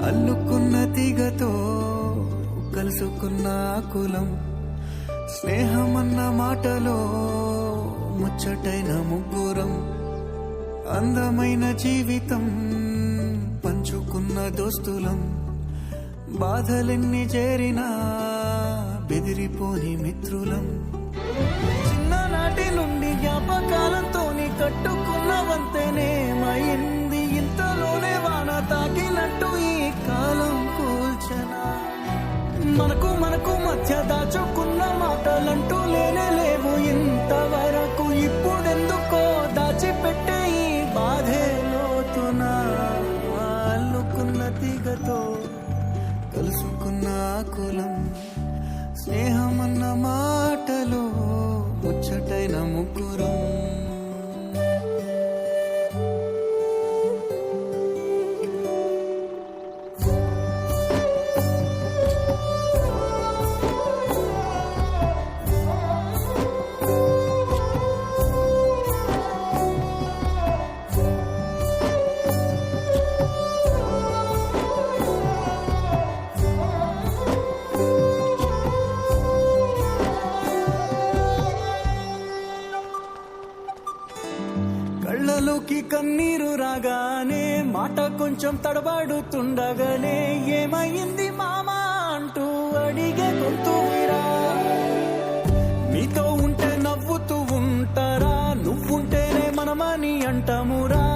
అల్లుకున్న తీగతో కలుసుకున్న కులం, స్నేహమన్న మాటలో ముచ్చటైన ముగ్గురం, అందమైన జీవితం పంచుకున్న దోస్తులం, బాధలెన్ని చేరినా బెదిరిపోని మిత్రులం. చిన్ననాటి నుండి జ్ఞాపకాలతోని కట్టుకున్న వంతెనేమైంది, ఇంతలోనే వాన తాకినట్టు ఈ కాలం కూల్చనా. మనకు మధ్య దాచుకున్న మాటలంటూ లేనే లేవు ఇంతవరకు, ఇప్పుడెందుకో దాచిపెట్టే ఈ బాధే లోతునా. అల్లుకున్న తీగతో కలుసుకున్న కులం, స్నేహమన్న మాటలో ముచ్చటైన ముగ్గురం. కళ్ళలోకి కన్నీరు రాగానే మాట కొంచెం తడబడుతుండగానే, ఏమైంది మామా అంటూ అడిగే గొంతురా. నీతో ఉంటే నవ్వుతూ ఉంటారా, నువ్వుంటేనే మనమని అంటామురా.